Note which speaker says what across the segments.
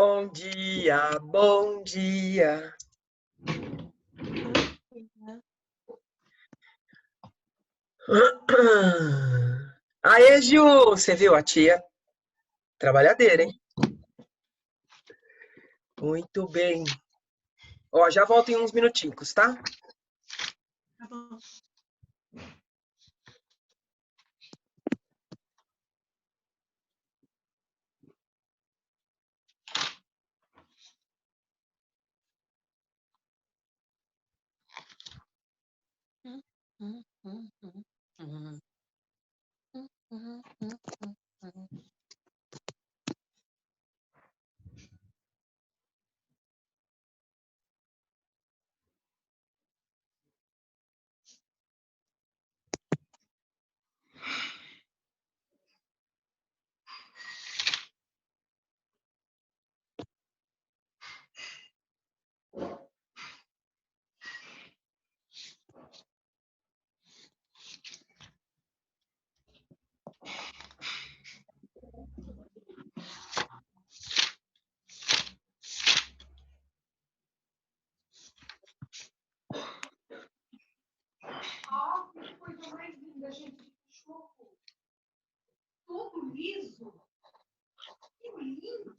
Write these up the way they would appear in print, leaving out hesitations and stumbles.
Speaker 1: Bom dia, bom dia. Aê, Ju, você viu a tia? Trabalhadeira, hein? Muito bem. Ó, já volto em uns minutinhos, tá?
Speaker 2: Tá bom.
Speaker 3: Ah, que coisa mais linda, gente. Choco. Todo liso. Que lindo.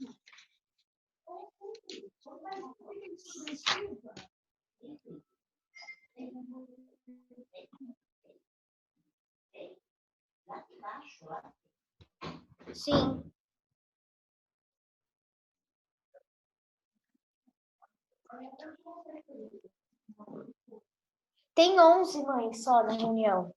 Speaker 4: Sim. Tem 11 mães só na reunião.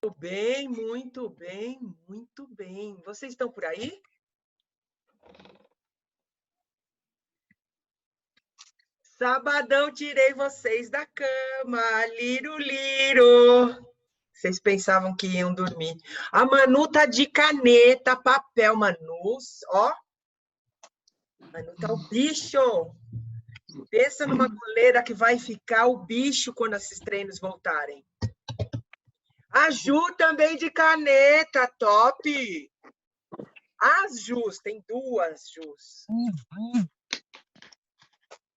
Speaker 1: Muito bem, muito bem, muito bem. Vocês estão por aí? Sabadão tirei vocês da cama, liro, liro. Vocês pensavam que iam dormir. A Manu tá de caneta, papel, Manu, ó. Manu tá o bicho. Pensa numa goleira que vai ficar o bicho quando esses treinos voltarem. A Ju também de caneta, top. As Jus, tem duas Jus.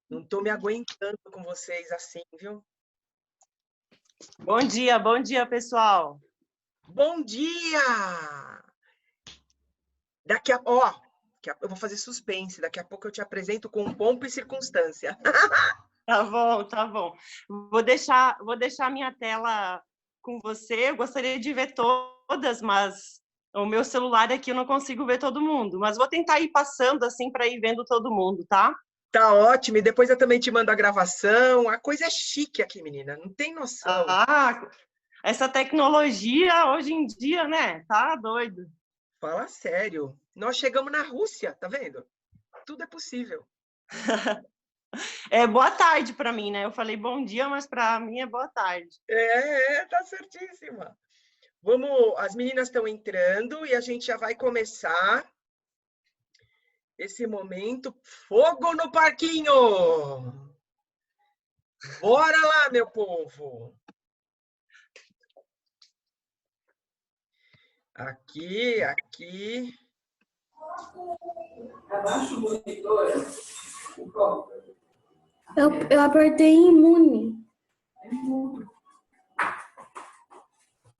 Speaker 1: Não tô me aguentando com vocês assim, viu?
Speaker 2: Bom dia, pessoal.
Speaker 1: Bom dia! Daqui a... Ó, eu vou fazer suspense. Daqui a pouco eu te apresento com pompa e circunstância.
Speaker 2: Tá bom, tá bom. Vou deixar minha tela com você. Eu gostaria de ver todas, mas o meu celular aqui eu não consigo ver todo mundo. Mas vou tentar ir passando assim para ir vendo todo mundo, tá?
Speaker 1: Tá ótimo. E depois eu também te mando a gravação. A coisa é chique aqui, menina. Não tem noção.
Speaker 2: Ah, essa tecnologia hoje em dia, né? Tá doido.
Speaker 1: Fala sério. Nós chegamos na Rússia, tá vendo? Tudo é possível.
Speaker 2: É boa tarde para mim, né? Eu falei bom dia, mas para mim é boa tarde.
Speaker 1: Tá certíssima. Vamos, as meninas estão entrando e a gente já vai começar esse momento. Fogo no parquinho! Bora lá, meu povo! Aqui, aqui.
Speaker 3: Abaixa o monitor.
Speaker 4: Eu apertei imune.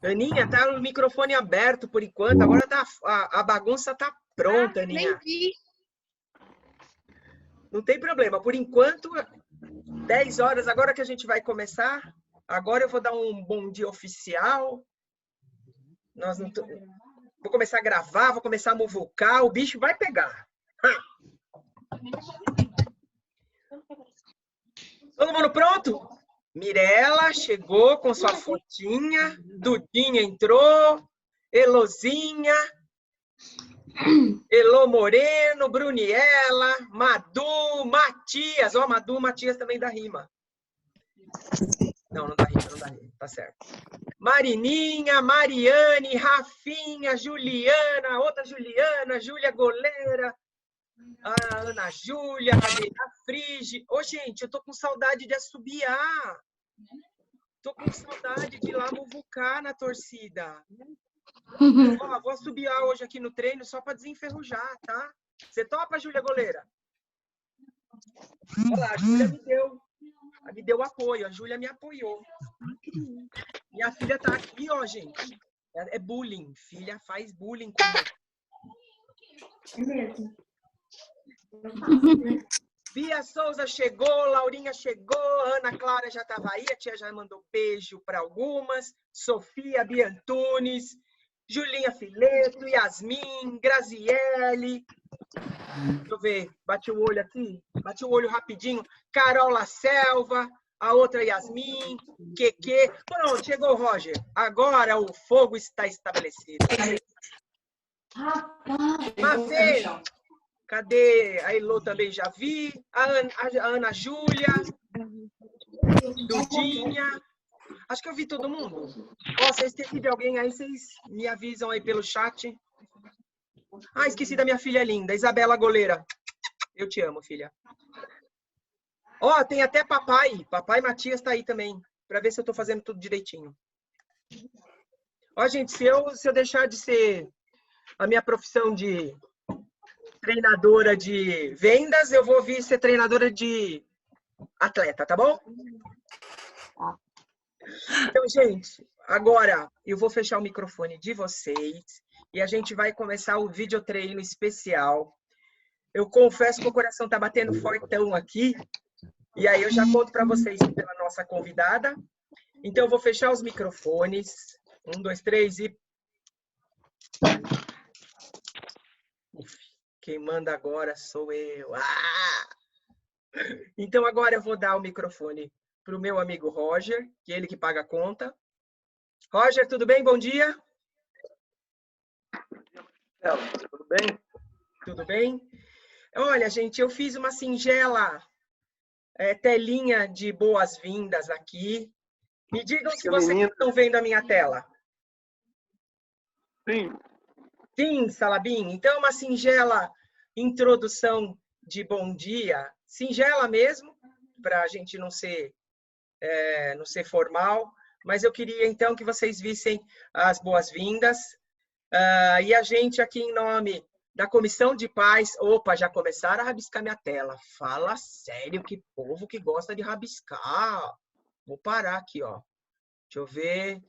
Speaker 1: Aninha, tá o microfone aberto por enquanto. Agora tá, a bagunça tá pronta, Aninha.
Speaker 5: Nem vi.
Speaker 1: Não tem problema. Por enquanto, 10 horas, agora que a gente vai começar. Agora eu vou dar um bom dia oficial. Nós não Vou começar a gravar, vou começar a muvucar. O bicho vai pegar. Todo mundo pronto? Mirela chegou com sua fotinha. Dudinha entrou. Elozinha. Elô Moreno, Bruniela, Madu, Matias. Ó, Madu, Matias também dá rima. Não dá rima, não dá rima. Tá certo. Marininha, Mariane, Rafinha, Juliana, outra Juliana, Júlia Goleira, a Ana Júlia, a Frige. Ô, gente, eu tô com saudade de assobiar. Tô com saudade de ir lá muvucar na torcida. Ó, vou assobiar hoje aqui no treino só para desenferrujar, tá? Você topa, Júlia Goleira? Olha lá, a Júlia me deu apoio, a Júlia me apoiou. Minha filha tá aqui, ó, gente. É bullying. Filha faz bullying comigo. Bia Souza chegou, Laurinha chegou, Ana Clara já estava aí, a tia já mandou beijo para algumas, Sofia Biantunes, Julinha Fileto, Yasmin, Graziele. Deixa eu ver, bati o olho aqui, bati o olho rapidinho. Carol La Selva, a outra Yasmin, Keke. Pronto, chegou o Roger. Agora o fogo está estabelecido. Mafê, cadê? A Elô também já vi. A Ana Júlia, Dudinha. Acho que eu vi todo mundo. Ó, se eu esqueci de alguém aí, vocês me avisam aí pelo chat. Ah, esqueci da minha filha linda, Isabela Goleira. Eu te amo, filha. Ó, tem até papai. Papai Matias tá aí também, para ver se eu tô fazendo tudo direitinho. Ó, gente, se eu deixar de ser a minha profissão de treinadora de vendas, eu vou vir ser treinadora de atleta, tá bom? Então, gente, agora eu vou fechar o microfone de vocês e a gente vai começar o videotreino especial. Eu confesso que o coração tá batendo fortão aqui, e aí eu já conto para vocês pela nossa convidada. Então, eu vou fechar os microfones. 1, 2, 3 e... Uf, quem manda agora sou eu. Ah! Então, agora eu vou dar o microfone para o meu amigo Roger, que é ele que paga a conta. Roger, tudo bem? Bom dia.
Speaker 6: Tudo bem?
Speaker 1: Tudo bem? Olha, gente, eu fiz uma singela telinha de boas-vindas aqui. Me digam se vocês estão vendo a minha tela.
Speaker 6: Sim.
Speaker 1: Sim, Salabim. Então, uma singela introdução de bom dia. Singela mesmo, para a gente não ser formal. Mas eu queria, então, que vocês vissem as boas-vindas. E a gente aqui, em nome da Comissão de Paz... Opa, já começaram a rabiscar minha tela. Fala sério, que povo que gosta de rabiscar. Vou parar aqui, ó. Deixa eu ver.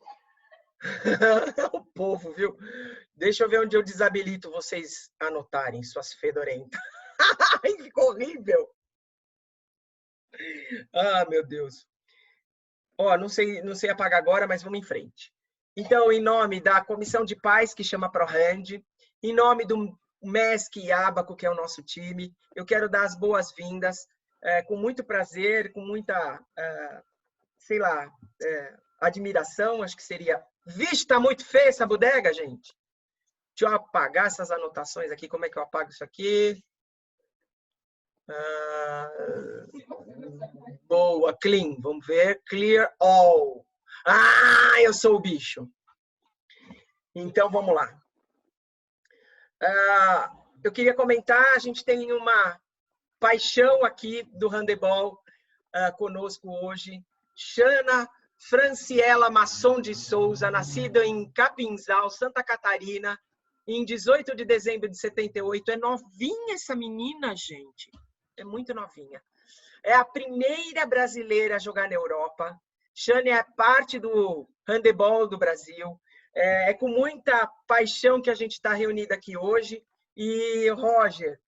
Speaker 1: O povo, viu? Deixa eu ver onde eu desabilito vocês anotarem, suas fedorentas. Ficou horrível. Ah, meu Deus. Ó, não sei apagar agora, mas vamos em frente. Então, em nome da Comissão de Paz, que chama ProRand, em nome do MESC e Abaco, que é o nosso time, eu quero dar as boas-vindas, com muito prazer, com muita, sei lá, admiração, acho que seria... Vixe, tá muito feia essa bodega, gente. Deixa eu apagar essas anotações aqui. Como é que eu apago isso aqui? Boa, clean. Vamos ver. Clear all. Ah, eu sou o bicho. Então, vamos lá. Eu queria comentar, a gente tem uma paixão aqui do handebol conosco hoje. Shana Franciela Masson de Souza, nascida em Capinzal, Santa Catarina, em 18 de dezembro de 78. É novinha essa menina, gente. É muito novinha. É a primeira brasileira a jogar na Europa. Shana é parte do handebol do Brasil. É com muita paixão que a gente está reunida aqui hoje. E, Roger,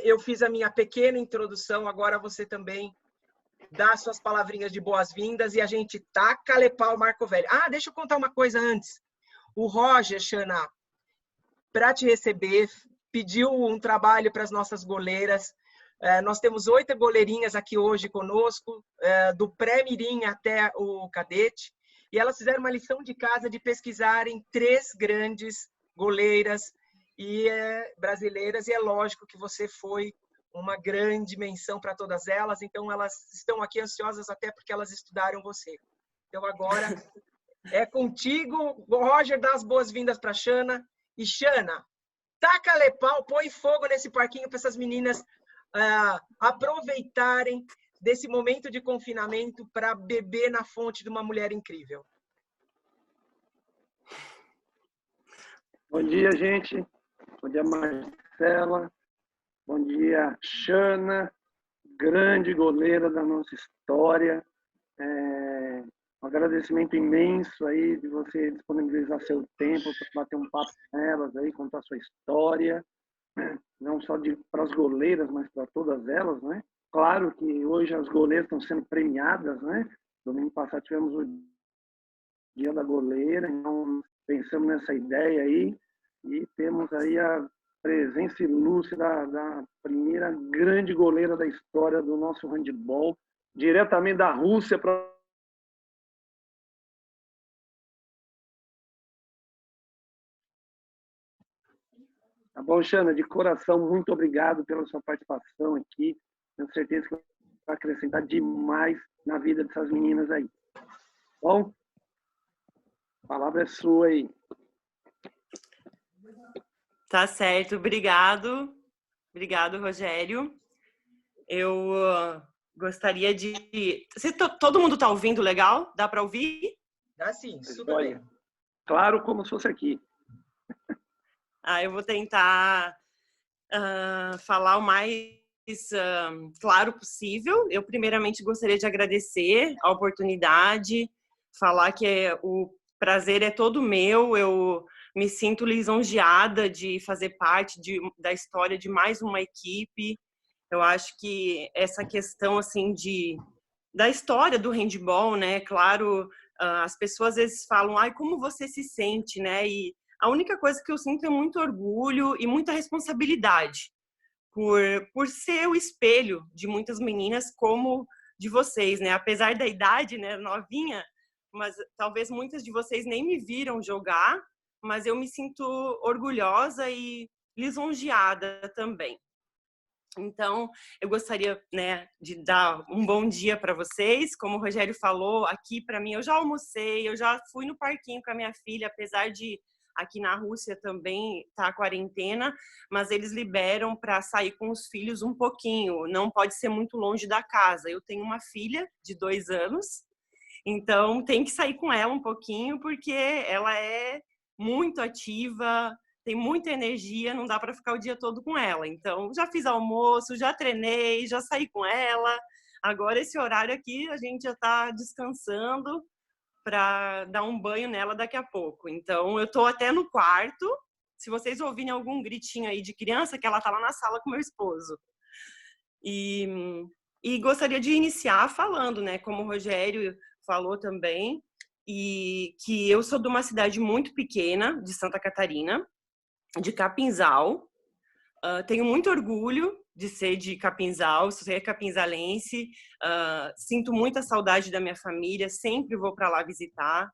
Speaker 1: eu fiz a minha pequena introdução, agora você também dá suas palavrinhas de boas-vindas e a gente taca-lhe pau Marco Velho. Ah, deixa eu contar uma coisa antes. O Roger, Shana, para te receber, pediu um trabalho para as nossas goleiras. Nós temos 8 goleirinhas aqui hoje conosco, do pré-mirim até o cadete, e elas fizeram uma lição de casa de pesquisarem 3 grandes goleiras brasileiras, e é lógico que você foi uma grande menção para todas elas, então elas estão aqui ansiosas até porque elas estudaram você. Então agora é contigo, Roger, dá as boas-vindas para a Shana. E Shana, taca-lhe pau, põe fogo nesse parquinho para essas meninas aproveitarem desse momento de confinamento para beber na fonte de uma mulher incrível.
Speaker 6: Bom dia, gente. Bom dia, Marcela. Bom dia, Shana, grande goleira da nossa história. Um agradecimento imenso aí de você disponibilizar seu tempo para bater um papo com elas aí, contar sua história, não só para as goleiras, mas para todas elas, né? Claro que hoje as goleiras estão sendo premiadas, né? Domingo passado tivemos o Dia da Goleira, então pensamos nessa ideia aí e temos aí a presença ilustre da primeira grande goleira da história do nosso handebol, diretamente da Rússia para... Tá bom, Shana? De coração, muito obrigado pela sua participação aqui. Tenho certeza que vai acrescentar demais na vida dessas meninas aí. Bom, a palavra é sua aí.
Speaker 2: Tá certo, obrigado. Obrigado, Rogério. Eu gostaria de... Todo mundo está ouvindo legal? Dá para ouvir?
Speaker 1: Dá sim, super bem.
Speaker 6: Claro, como se fosse aqui.
Speaker 2: Eu vou tentar falar o mais claro possível. Eu, primeiramente, gostaria de agradecer a oportunidade, falar que o prazer é todo meu. Eu me sinto lisonjeada de fazer parte da história de mais uma equipe. Eu acho que essa questão assim da história do handebol, né? Claro, as pessoas às vezes falam, como você se sente, né? E a única coisa que eu sinto é muito orgulho e muita responsabilidade por ser o espelho de muitas meninas como de vocês, né? Apesar da idade, né, novinha, mas talvez muitas de vocês nem me viram jogar, mas eu me sinto orgulhosa e lisonjeada também. Então, eu gostaria, né, de dar um bom dia para vocês. Como o Rogério falou, aqui para mim, eu já almocei, eu já fui no parquinho com a minha filha, apesar de aqui na Rússia também tá a quarentena, mas eles liberam para sair com os filhos um pouquinho, não pode ser muito longe da casa. Eu tenho uma filha de 2 anos, então tem que sair com ela um pouquinho, porque ela é muito ativa, tem muita energia, não dá para ficar o dia todo com ela. Então, já fiz almoço, já treinei, já saí com ela. Agora, esse horário aqui, a gente já está descansando para dar um banho nela daqui a pouco. Então, eu estou até no quarto. Se vocês ouvirem algum gritinho aí de criança, que ela está lá na sala com meu esposo. E gostaria de iniciar falando, né, como o Rogério falou também, e que eu sou de uma cidade muito pequena, de Santa Catarina, de Capinzal. Tenho muito orgulho de ser de Capinzal, ser capinzalense. Sinto muita saudade da minha família, sempre vou para lá visitar.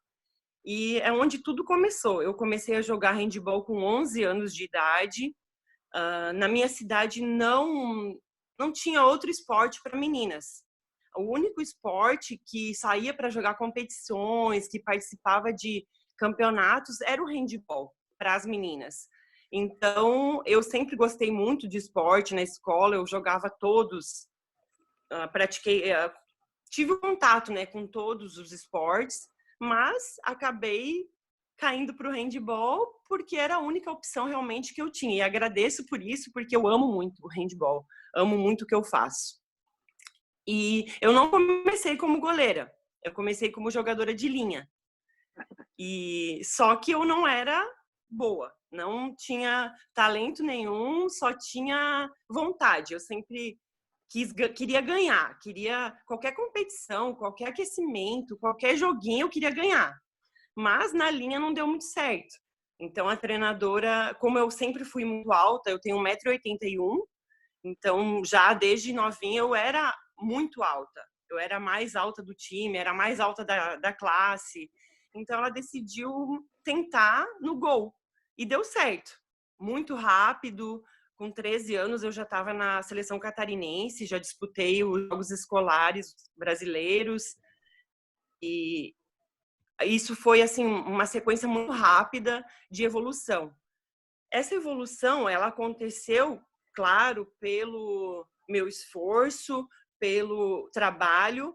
Speaker 2: E é onde tudo começou. Eu comecei a jogar handebol com 11 anos de idade. Na minha cidade não tinha outro esporte para meninas. O único esporte que saía para jogar competições, que participava de campeonatos, era o handebol para as meninas. Então, eu sempre gostei muito de esporte na escola, eu jogava todos tive contato, né, com todos os esportes, mas acabei caindo para o handball porque era a única opção realmente que eu tinha. E agradeço por isso, porque eu amo muito o handball, amo muito o que eu faço. E eu não comecei como goleira, eu comecei como jogadora de linha. Só que eu não era boa, não tinha talento nenhum, só tinha vontade. Eu sempre queria ganhar, queria qualquer competição, qualquer aquecimento, qualquer joguinho eu queria ganhar. Mas na linha não deu muito certo. Então a treinadora, como eu sempre fui muito alta, eu tenho 1,81 m, então já desde novinha eu era muito alta. Eu era a mais alta do time, era a mais alta da classe. Então ela decidiu tentar no gol. E deu certo. Muito rápido. Com 13 anos eu já estava na seleção catarinense, já disputei os jogos escolares brasileiros. E isso foi assim uma sequência muito rápida de evolução. Essa evolução, ela aconteceu, claro, pelo meu esforço, pelo trabalho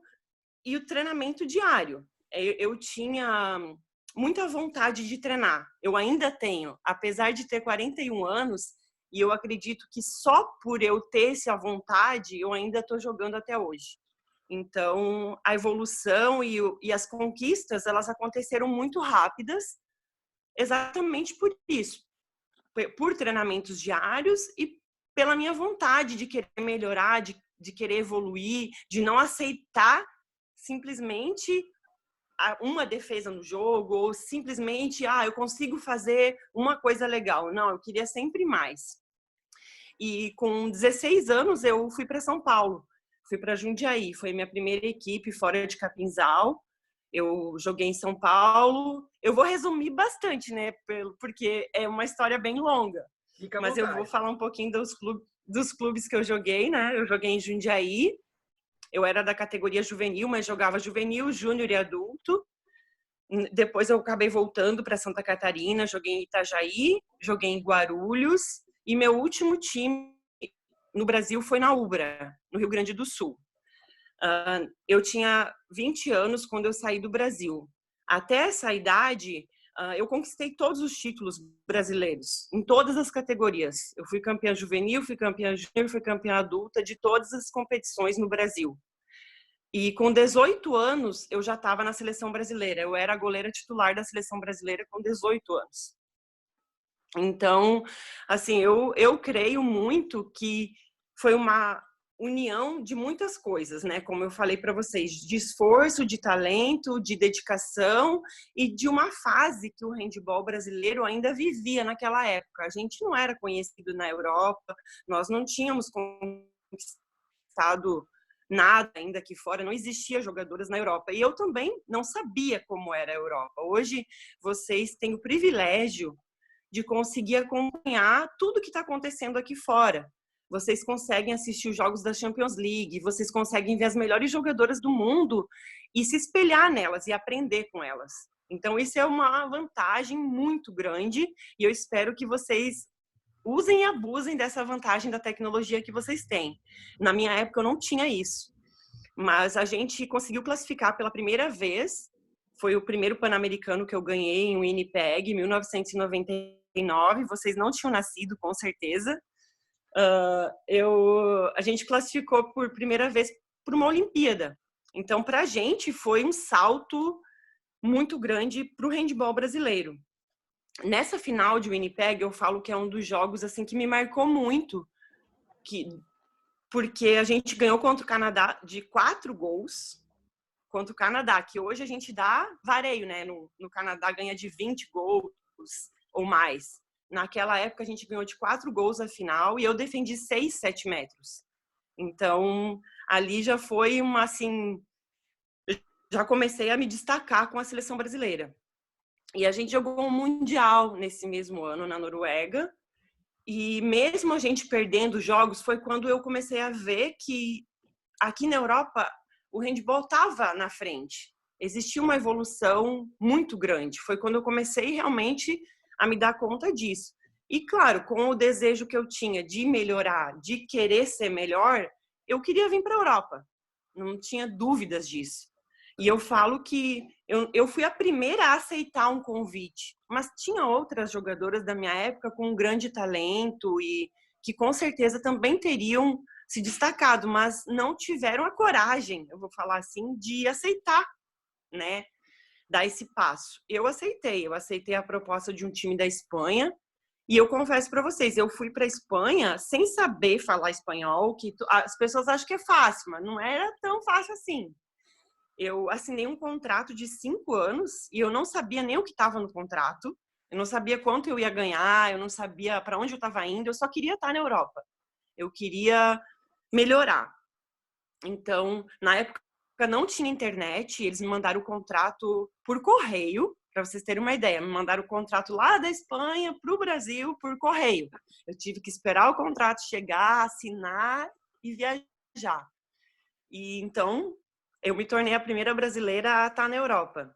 Speaker 2: e o treinamento diário. Eu tinha muita vontade de treinar. Eu ainda tenho, apesar de ter 41 anos, e eu acredito que só por eu ter essa vontade, eu ainda estou jogando até hoje. Então, a evolução e as conquistas, elas aconteceram muito rápidas, exatamente por isso. Por treinamentos diários e pela minha vontade de querer melhorar, de querer evoluir, de não aceitar simplesmente uma defesa no jogo ou simplesmente, eu consigo fazer uma coisa legal. Não, eu queria sempre mais. E com 16 anos eu fui para São Paulo, fui para Jundiaí, foi minha primeira equipe fora de Capinzal. Eu joguei em São Paulo. Eu vou resumir bastante, né? Porque é uma história bem longa. Mas eu vou falar um pouquinho dos clubes que eu joguei, né? Eu joguei em Jundiaí. Eu era da categoria juvenil, mas jogava juvenil, júnior e adulto. Depois eu acabei voltando para Santa Catarina, joguei em Itajaí, joguei em Guarulhos. E meu último time no Brasil foi na Ubra, no Rio Grande do Sul. Eu tinha 20 anos quando eu saí do Brasil. Até essa idade, eu conquistei todos os títulos brasileiros, em todas as categorias. Eu fui campeã juvenil, fui campeã júnior, fui campeã adulta de todas as competições no Brasil. E com 18 anos, eu já estava na seleção brasileira. Eu era a goleira titular da seleção brasileira com 18 anos. Então, assim, eu creio muito que foi uma união de muitas coisas, né? Como eu falei para vocês, de esforço, de talento, de dedicação e de uma fase que o handball brasileiro ainda vivia naquela época. A gente não era conhecido na Europa, nós não tínhamos conquistado nada ainda aqui fora, não existia jogadoras na Europa. E eu também não sabia como era a Europa. Hoje, vocês têm o privilégio de conseguir acompanhar tudo que está acontecendo aqui fora. Vocês conseguem assistir os jogos da Champions League, vocês conseguem ver as melhores jogadoras do mundo e se espelhar nelas e aprender com elas. Então, isso é uma vantagem muito grande e eu espero que vocês usem e abusem dessa vantagem da tecnologia que vocês têm. Na minha época, eu não tinha isso, mas a gente conseguiu classificar pela primeira vez. Foi o primeiro Pan-Americano que eu ganhei em Winnipeg, em 1999. Vocês não tinham nascido, com certeza. A gente classificou por primeira vez para uma Olimpíada. Então, para a gente, foi um salto muito grande para o handball brasileiro. Nessa final de Winnipeg, eu falo que é um dos jogos assim, que me marcou muito, porque a gente ganhou contra o Canadá de 4 gols, contra o Canadá, que hoje a gente dá vareio, né? No Canadá ganha de 20 gols ou mais. Naquela época a gente ganhou de 4 gols a final e eu defendi 6, 7 metros. Então, ali já foi uma, assim... Já comecei a me destacar com a seleção brasileira. E a gente jogou um mundial nesse mesmo ano na Noruega. E mesmo a gente perdendo jogos, foi quando eu comecei a ver que aqui na Europa o handball estava na frente. Existia uma evolução muito grande. Foi quando eu comecei realmente a me dar conta disso. E claro, com o desejo que eu tinha de melhorar, de querer ser melhor, eu queria vir para a Europa. não tinha dúvidas disso. E eu falo que eu fui a primeira a aceitar um convite, mas tinha outras jogadoras da minha época com um grande talento e que com certeza também teriam se destacado, mas não tiveram a coragem, eu vou falar assim, de aceitar, né, dar esse passo. Eu aceitei a proposta de um time da Espanha, e eu confesso para vocês, eu fui para a Espanha sem saber falar espanhol, que as pessoas acham que é fácil, mas não era tão fácil assim. Eu assinei um contrato de 5 anos e eu não sabia nem o que estava no contrato, eu não sabia quanto eu ia ganhar, eu não sabia para onde eu estava indo, eu só queria estar na Europa. Eu queria melhorar. Então, na época não tinha internet, eles me mandaram o contrato por correio, para vocês terem uma ideia, me mandaram o contrato lá da Espanha para o Brasil por correio. Eu tive que esperar o contrato chegar, assinar e viajar. E então, eu me tornei a primeira brasileira a estar na Europa.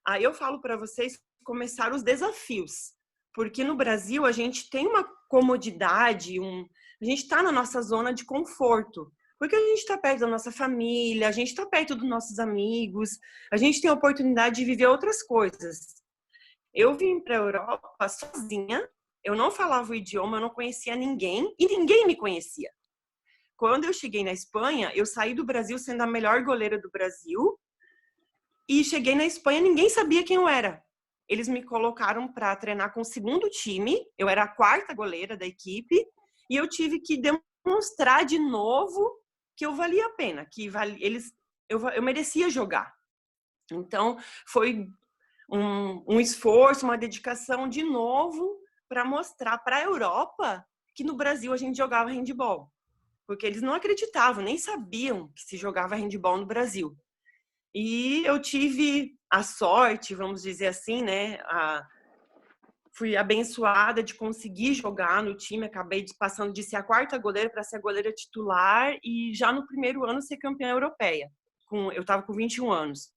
Speaker 2: Aí eu falo para vocês começar os desafios, porque no Brasil a gente tem uma comodidade, a gente está na nossa zona de conforto, porque a gente está perto da nossa família, a gente está perto dos nossos amigos, a gente tem a oportunidade de viver outras coisas. Eu vim para a Europa sozinha, eu não falava o idioma, eu não conhecia ninguém e ninguém me conhecia. Quando eu cheguei na Espanha, eu saí do Brasil sendo a melhor goleira do Brasil e cheguei na Espanha, ninguém sabia quem eu era. Eles me colocaram para treinar com o segundo time, eu era a 4ª goleira da equipe e eu tive que demonstrar de novo que eu valia a pena, que eu merecia jogar. Então, foi um esforço, uma dedicação de novo para mostrar para a Europa que no Brasil a gente jogava handebol. Porque eles não acreditavam, nem sabiam que se jogava handebol no Brasil. E eu tive a sorte, vamos dizer assim, né? Fui abençoada de conseguir jogar no time, acabei passando de ser a 4ª goleira para ser a goleira titular e já no primeiro ano ser campeã europeia. Eu estava com 21 anos.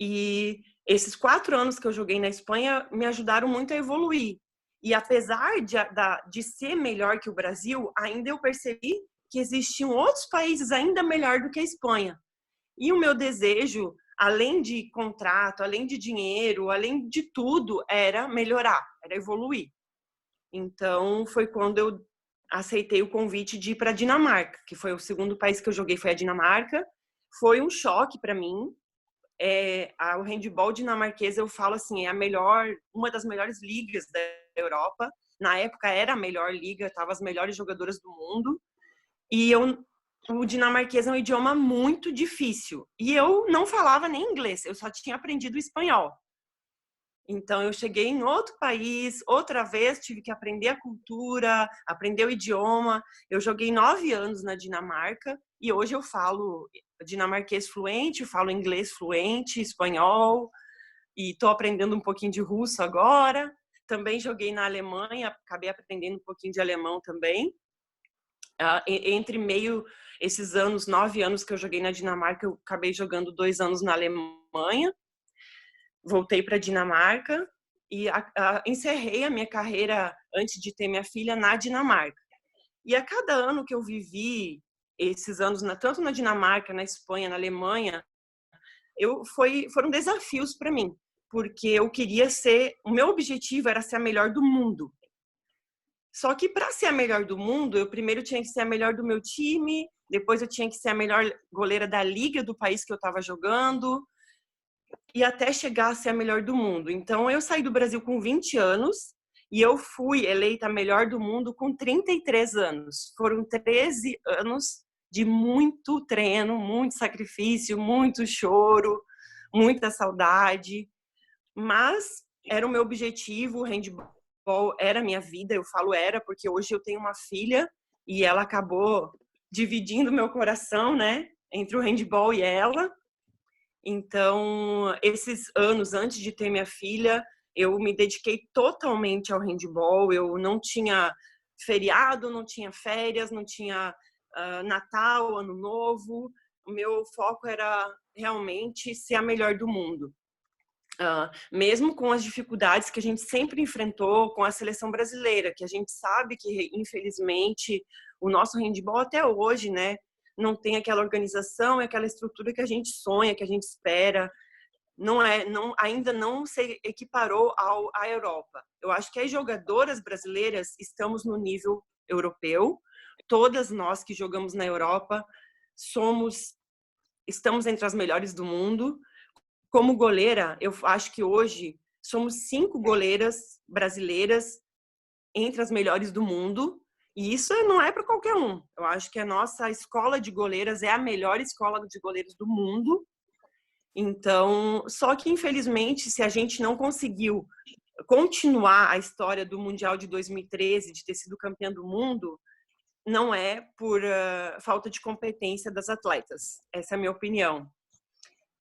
Speaker 2: E esses 4 anos que eu joguei na Espanha me ajudaram muito a evoluir. E apesar de ser melhor que o Brasil, ainda eu percebi que existiam outros países ainda melhor do que a Espanha. E o meu desejo, além de contrato, além de dinheiro, além de tudo, era melhorar, era evoluir. Então, foi quando eu aceitei o convite de ir para a Dinamarca, que foi o segundo país que eu joguei, foi a Dinamarca. Foi um choque para mim. O handebol dinamarquês, eu falo assim, é uma das melhores ligas da Europa. Na época era a melhor liga, estavam as melhores jogadoras do mundo. E o dinamarquês é um idioma muito difícil. E eu não falava nem inglês, eu só tinha aprendido espanhol. Então, eu cheguei em outro país, outra vez, tive que aprender a cultura, aprender o idioma. Eu joguei 9 anos na Dinamarca e hoje eu falo dinamarquês fluente, falo inglês fluente, espanhol e estou aprendendo um pouquinho de russo agora. Também joguei na Alemanha, acabei aprendendo um pouquinho de alemão também. Entre esses 9 anos que eu joguei na Dinamarca, eu acabei jogando 2 anos na Alemanha. Voltei para a Dinamarca e encerrei a minha carreira antes de ter minha filha na Dinamarca. E a cada ano que eu vivi, esses anos, tanto na Dinamarca, na Espanha, na Alemanha, foram desafios para mim, porque eu queria o meu objetivo era ser a melhor do mundo. Só que para ser a melhor do mundo, eu primeiro tinha que ser a melhor do meu time, depois eu tinha que ser a melhor goleira da liga do país que eu estava jogando, e até chegar a ser a melhor do mundo. Então, eu saí do Brasil com 20 anos e eu fui eleita a melhor do mundo com 33 anos. Foram 13 anos de muito treino, muito sacrifício, muito choro, muita saudade. Mas era o meu objetivo, o handebol era a minha vida. Eu falo era porque hoje eu tenho uma filha e ela acabou dividindo meu coração, né, entre o handebol e ela. Então, esses anos antes de ter minha filha, eu me dediquei totalmente ao handebol. Eu não tinha feriado, não tinha férias, não tinha Natal, Ano Novo. O meu foco era realmente ser a melhor do mundo. Mesmo com as dificuldades que a gente sempre enfrentou com a seleção brasileira, que a gente sabe que, infelizmente, o nosso handebol até hoje, né, não tem aquela organização, aquela estrutura que a gente sonha, que a gente espera. Ainda não se equiparou à Europa. Eu acho que as jogadoras brasileiras estamos no nível europeu. Todas nós que jogamos na Europa estamos entre as melhores do mundo. Como goleira, eu acho que hoje somos 5 goleiras brasileiras entre as melhores do mundo. E isso não é para qualquer um. Eu acho que a nossa escola de goleiras é a melhor escola de goleiros do mundo. Então, só que infelizmente, se a gente não conseguiu continuar a história do Mundial de 2013, de ter sido campeã do mundo, não é por falta de competência das atletas. Essa é a minha opinião.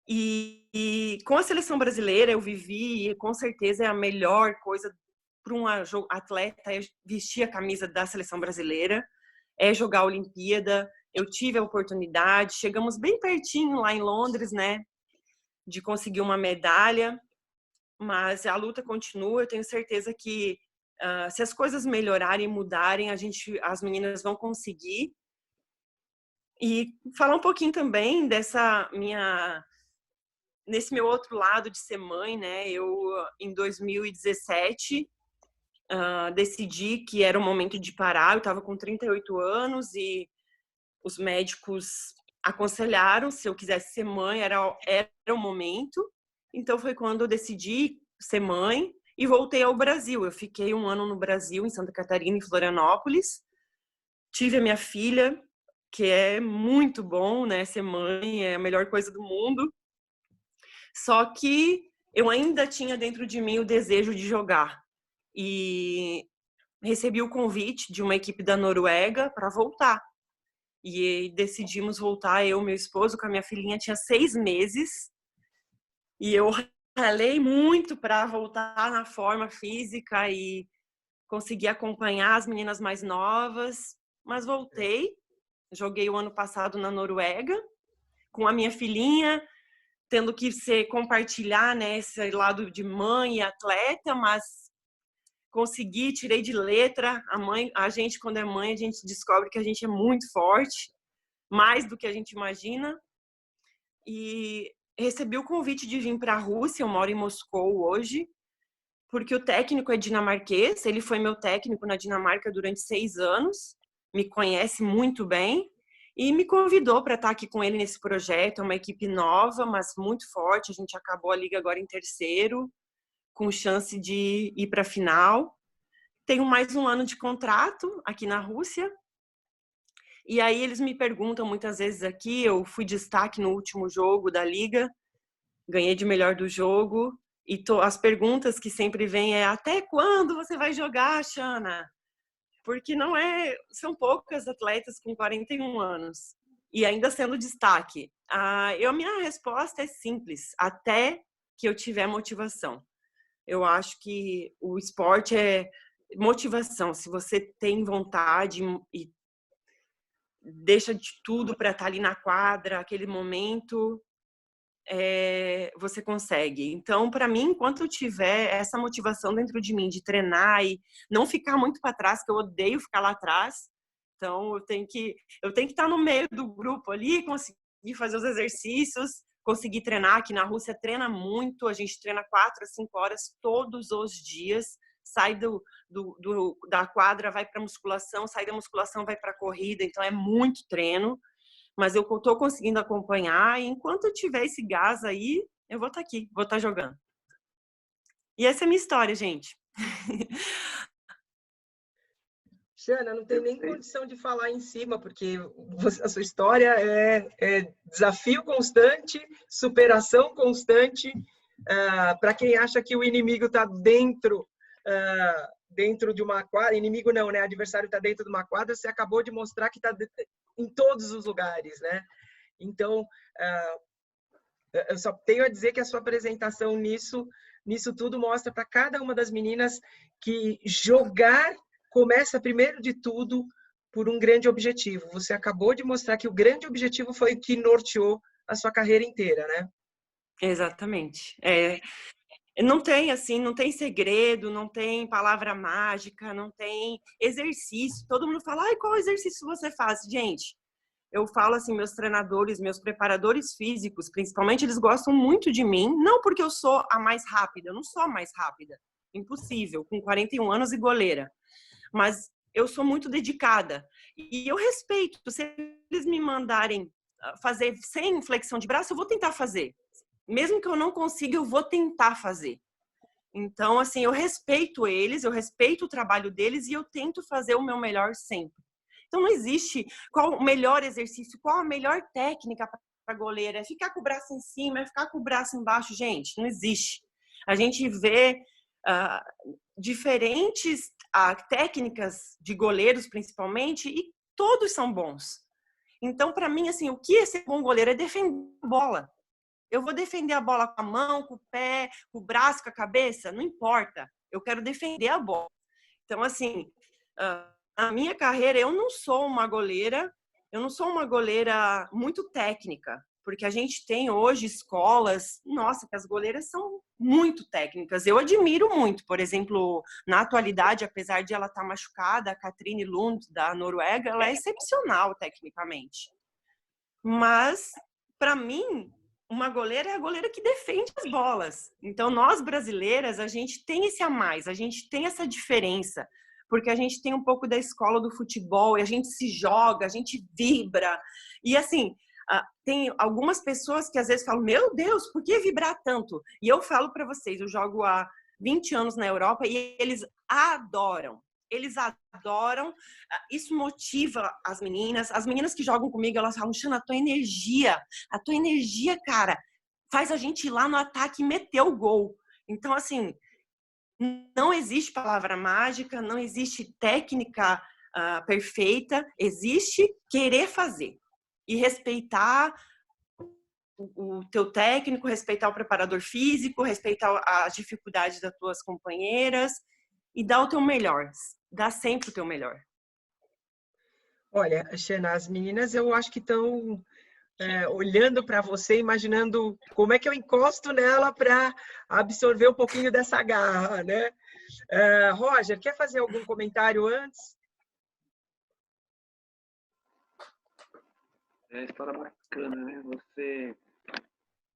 Speaker 2: E com a seleção brasileira eu vivi, e com certeza é a melhor coisa para um atleta é vestir a camisa da seleção brasileira, é jogar a Olimpíada. Eu tive a oportunidade, chegamos bem pertinho lá em Londres, né, de conseguir uma medalha, mas a luta continua. Eu tenho certeza que se as coisas melhorarem, mudarem, as meninas vão conseguir. E falar um pouquinho também nesse meu outro lado de ser mãe, né? Eu, em 2017, decidi que era o momento de parar. Eu estava com 38 anos e os médicos aconselharam, se eu quisesse ser mãe, era o momento. Então, foi quando eu decidi ser mãe e voltei ao Brasil. Eu fiquei 1 ano no Brasil, em Santa Catarina, em Florianópolis. Tive a minha filha, que é muito bom, né? Ser mãe é a melhor coisa do mundo. Só que eu ainda tinha dentro de mim o desejo de jogar. E recebi o convite de uma equipe da Noruega para voltar. E decidimos voltar, eu e meu esposo, com a minha filhinha, tinha 6 meses. E eu ralei muito para voltar na forma física e conseguir acompanhar as meninas mais novas. Mas voltei, joguei o ano passado na Noruega, com a minha filhinha, tendo que compartilhar, né, esse lado de mãe e atleta, mas consegui, tirei de letra. A gente, quando é mãe, a gente descobre que a gente é muito forte, mais do que a gente imagina. E recebi o convite de vir para a Rússia. Eu moro em Moscou hoje, porque o técnico é dinamarquês. Ele foi meu técnico na Dinamarca durante 6 anos, me conhece muito bem e me convidou para estar aqui com ele nesse projeto. É uma equipe nova, mas muito forte. A gente acabou a liga agora em 3º, com chance de ir para a final. Tenho mais 1 ano de contrato aqui na Rússia. E aí eles me perguntam muitas vezes aqui, eu fui destaque no último jogo da liga, ganhei de melhor do jogo, e as perguntas que sempre vêm é: até quando você vai jogar, Shana? Porque são poucas atletas com 41 anos e ainda sendo destaque. A minha resposta é simples: até que eu tiver motivação. Eu acho que o esporte é motivação. Se você tem vontade e deixa de tudo para estar ali na quadra, aquele momento, você consegue. Então, para mim, enquanto eu tiver essa motivação dentro de mim de treinar e não ficar muito para trás, que eu odeio ficar lá atrás, então eu tenho que estar no meio do grupo ali, conseguir fazer os exercícios, conseguir treinar. Aqui na Rússia treina muito, a gente treina 4 a 5 horas todos os dias, sai da quadra, vai para musculação, sai da musculação, vai para corrida, então é muito treino. Mas eu estou conseguindo acompanhar, e enquanto eu tiver esse gás aí, eu vou estar aqui, vou estar jogando. E essa é a minha história, gente.
Speaker 1: Shana, não tem nem condição de falar em cima, porque a sua história é desafio constante, superação constante. Para quem acha que o inimigo está dentro de uma quadra, inimigo não, né? Adversário está dentro de uma quadra, você acabou de mostrar que está em todos os lugares, né? Então, eu só tenho a dizer que a sua apresentação nisso tudo mostra para cada uma das meninas que jogar começa, primeiro de tudo, por um grande objetivo. Você acabou de mostrar que o grande objetivo foi o que norteou a sua carreira inteira, né?
Speaker 2: Exatamente. Não tem segredo, não tem palavra mágica, não tem exercício. Todo mundo fala: qual exercício você faz? Gente, eu falo assim, meus treinadores, meus preparadores físicos, principalmente, eles gostam muito de mim, não porque eu sou a mais rápida, eu não sou a mais rápida, impossível, com 41 anos e goleira, mas eu sou muito dedicada e eu respeito. Se eles me mandarem fazer sem flexão de braço, eu vou tentar fazer. Mesmo que eu não consiga, eu vou tentar fazer. Então, assim, eu respeito eles, eu respeito o trabalho deles e eu tento fazer o meu melhor sempre. Então, não existe qual o melhor exercício, qual a melhor técnica para goleira. É ficar com o braço em cima, é ficar com o braço embaixo. Gente, não existe. A gente vê diferentes técnicas de goleiros, principalmente, e todos são bons. Então, para mim, assim, o que é ser bom goleiro é defender a bola. Eu vou defender a bola com a mão, com o pé, com o braço, com a cabeça, não importa. Eu quero defender a bola. Então, assim, na minha carreira, eu não sou uma goleira muito técnica, porque a gente tem hoje escolas, nossa, que as goleiras são muito técnicas. Eu admiro muito, por exemplo, na atualidade, apesar de ela estar machucada, a Katrine Lund, da Noruega, ela é excepcional tecnicamente. Mas, para mim, uma goleira é a goleira que defende as bolas. Então, nós brasileiras, a gente tem esse a mais, a gente tem essa diferença, porque a gente tem um pouco da escola do futebol, e a gente se joga, a gente vibra. E assim, tem algumas pessoas que às vezes falam, meu Deus, por que vibrar tanto? E eu falo para vocês, eu jogo há 20 anos na Europa e eles adoram. Eles adoram, isso motiva as meninas que jogam comigo, elas falam, Xana, a tua energia, cara, faz a gente ir lá no ataque e meter o gol. Então, assim, não existe palavra mágica, não existe técnica perfeita, existe querer fazer e respeitar o teu técnico, respeitar o preparador físico, respeitar as dificuldades das tuas companheiras e dar o teu melhor, dar sempre o teu melhor.
Speaker 1: Olha, Xana, as meninas eu acho que estão olhando para você, imaginando como é que eu encosto nela para absorver um pouquinho dessa garra, né? Roger, quer fazer algum comentário antes?
Speaker 6: É história bacana, né? Você...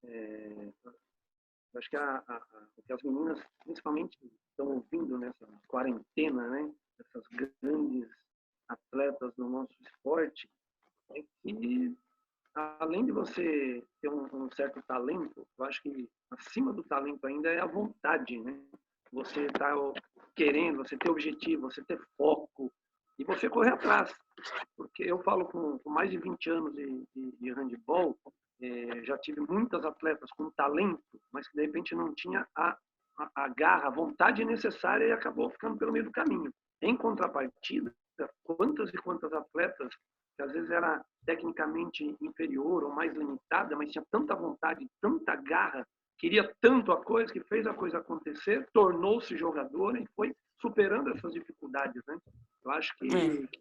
Speaker 6: eu acho que o que as meninas, principalmente, estão ouvindo nessa quarentena, né? Essas grandes atletas do nosso esporte, é que além de você ter um certo talento, eu acho que acima do talento ainda é a vontade, né? Você tá querendo, você ter objetivo, você ter foco e você correr atrás. Porque eu falo com mais de 20 anos de handebol, já tive muitas atletas com talento, mas que de repente não tinha a garra, a vontade necessária e acabou ficando pelo meio do caminho. Em contrapartida, quantas e quantas atletas que às vezes era tecnicamente inferior ou mais limitada, mas tinha tanta vontade, tanta garra, queria tanto a coisa, que fez a coisa acontecer, tornou-se jogadora e foi superando essas dificuldades, né? Eu acho que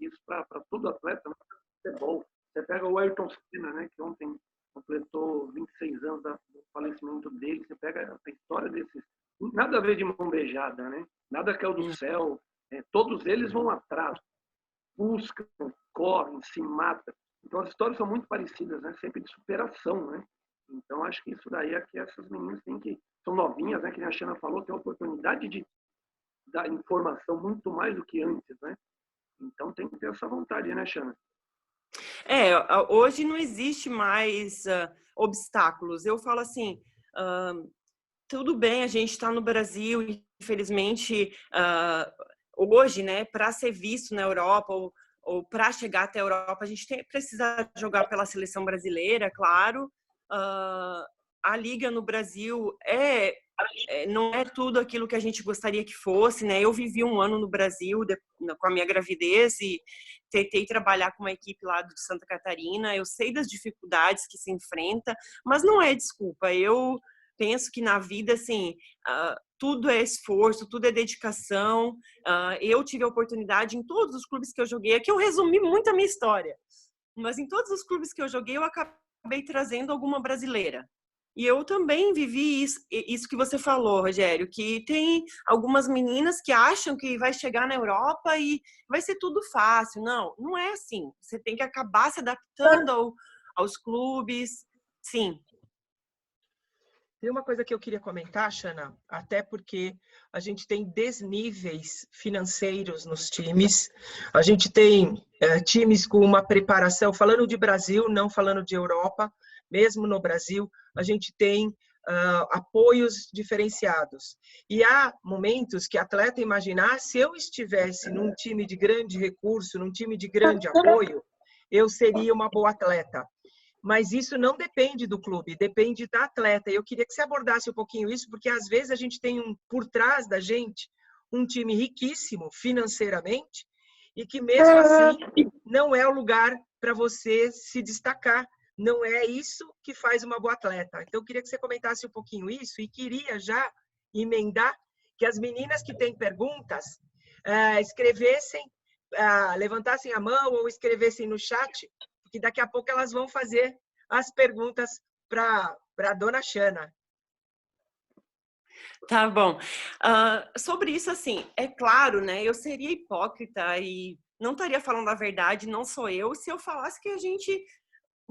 Speaker 6: isso para todo atleta não é futebol. Você pega o Ayrton Senna, né, que ontem completou 26 anos do falecimento dele, você pega a história desses, nada a ver de mão beijada, né? Nada caiu do céu, todos eles vão atrás, buscam, correm, se matam. Então as histórias são muito parecidas, né? Sempre de superação, né? Então acho que isso daí é que essas meninas têm que, são novinhas, né? Que a Xana falou, tem a oportunidade de dar informação muito mais do que antes, né? Então tem que ter essa vontade, né, Xana?
Speaker 2: Hoje não existe mais obstáculos. Eu falo assim, tudo bem, a gente está no Brasil, infelizmente, hoje, né, para ser visto na Europa ou para chegar até a Europa, a gente precisa jogar pela seleção brasileira, claro. A liga no Brasil não é tudo aquilo que a gente gostaria que fosse, né? Eu vivi um ano no Brasil com a minha gravidez e tentei trabalhar com uma equipe lá de Santa Catarina. Eu sei das dificuldades que se enfrenta, mas não é desculpa. Eu penso que na vida, assim, tudo é esforço, tudo é dedicação. Eu tive a oportunidade em todos os clubes que eu joguei, aqui eu resumi muito a minha história, mas em todos os clubes que eu joguei, eu acabei trazendo alguma brasileira. E eu também vivi isso que você falou, Rogério, que tem algumas meninas que acham que vai chegar na Europa e vai ser tudo fácil. Não, não é assim. Você tem que acabar se adaptando aos clubes. Sim.
Speaker 1: Tem uma coisa que eu queria comentar, Shana, até porque a gente tem desníveis financeiros nos times, a gente tem times com uma preparação, falando de Brasil, não falando de Europa, mesmo no Brasil, a gente tem apoios diferenciados. E há momentos que atleta imaginar, se eu estivesse num time de grande recurso, num time de grande apoio, eu seria uma boa atleta. Mas isso não depende do clube, depende da atleta. Eu queria que você abordasse um pouquinho isso, porque às vezes a gente tem por trás da gente um time riquíssimo financeiramente e que mesmo assim não é o lugar para você se destacar. Não é isso que faz uma boa atleta. Então eu queria que você comentasse um pouquinho isso e queria já emendar que as meninas que têm perguntas escrevessem, levantassem a mão ou escrevessem no chat, que daqui a pouco elas vão fazer as perguntas para a dona Shana.
Speaker 2: Tá bom. Sobre isso, assim, é claro, né? Eu seria hipócrita e não estaria falando a verdade, não sou eu, se eu falasse que a gente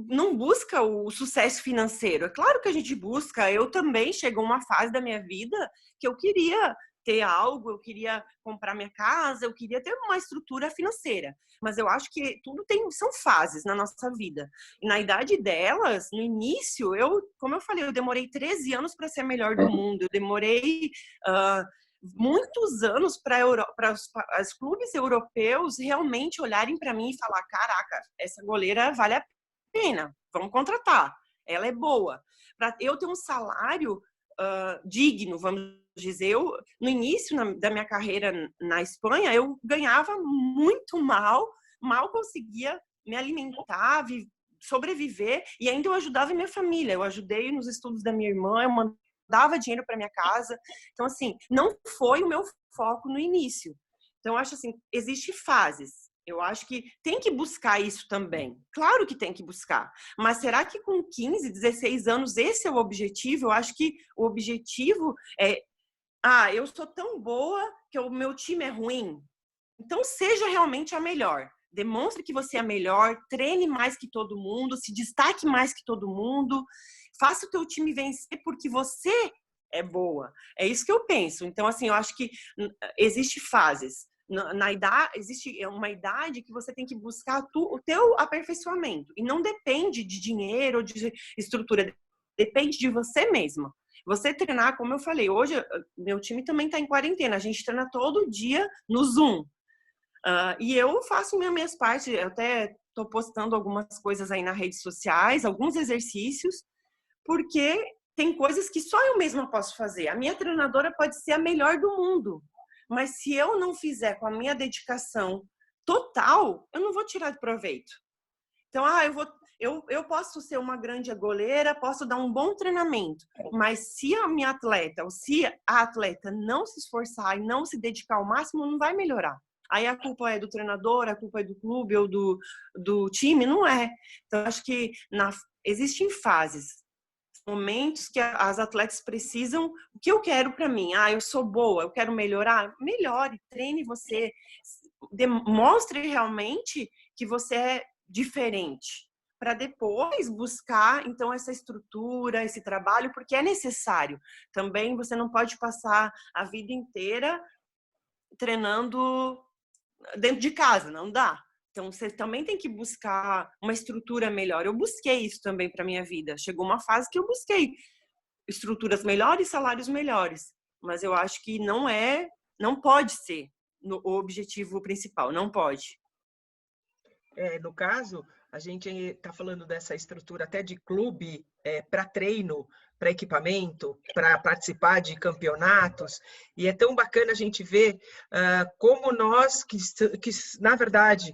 Speaker 2: não busca o sucesso financeiro. É claro que a gente busca. Eu também chegou uma fase da minha vida que eu queria ter algo, eu queria comprar minha casa, eu queria ter uma estrutura financeira. Mas eu acho que tudo são fases na nossa vida. E na idade delas, no início, como eu falei, eu demorei 13 anos para ser a melhor do mundo. Eu demorei muitos anos para os clubes europeus realmente olharem para mim e falar: caraca, essa goleira vale a pena, vamos contratar, ela é boa. Para eu ter um salário digno, vamos dizer, no início da minha carreira na Espanha, eu ganhava muito mal conseguia me alimentar, sobreviver, e ainda eu ajudava minha família, eu ajudei nos estudos da minha irmã, eu mandava dinheiro para minha casa. Então, assim, não foi o meu foco no início. Então, eu acho assim, existem fases. Eu acho que tem que buscar isso também. Claro que tem que buscar. Mas será que com 15, 16 anos esse é o objetivo? Eu acho que o objetivo é: eu sou tão boa que o meu time é ruim. Então seja realmente a melhor. Demonstre que você é a melhor, treine mais que todo mundo, se destaque mais que todo mundo. Faça o teu time vencer porque você é boa. É isso que eu penso. Então, assim, eu acho que existem fases. Na idade, existe uma idade que você tem que buscar o teu aperfeiçoamento. E não depende de dinheiro ou de estrutura. Depende de você mesma. Você treinar, como eu falei, hoje meu time também está em quarentena. A gente treina todo dia no Zoom. E eu faço minhas partes. Eu até estou postando algumas coisas aí nas redes sociais, alguns exercícios, porque tem coisas que só eu mesma posso fazer. A minha treinadora pode ser a melhor do mundo, mas se eu não fizer com a minha dedicação total, eu não vou tirar de proveito. Então, eu posso ser uma grande goleira, posso dar um bom treinamento, mas se a minha atleta, ou se a atleta não se esforçar e não se dedicar ao máximo, não vai melhorar. Aí a culpa é do treinador, a culpa é do clube ou do time, não é. Então, acho que existem fases. Momentos que as atletas precisam, o que eu quero para mim? Eu sou boa, eu quero melhorar. Melhore, treine você, demonstre realmente que você é diferente, para depois buscar então essa estrutura, esse trabalho, porque é necessário. Também você não pode passar a vida inteira treinando dentro de casa, não dá. Então, você também tem que buscar uma estrutura melhor. Eu busquei isso também para minha vida. Chegou uma fase que eu busquei estruturas melhores, salários melhores. Mas eu acho que não pode ser o objetivo principal. Não pode.
Speaker 1: No caso, a gente está falando dessa estrutura até de clube para treino, para equipamento, para participar de campeonatos, e é tão bacana a gente ver como nós, que na verdade,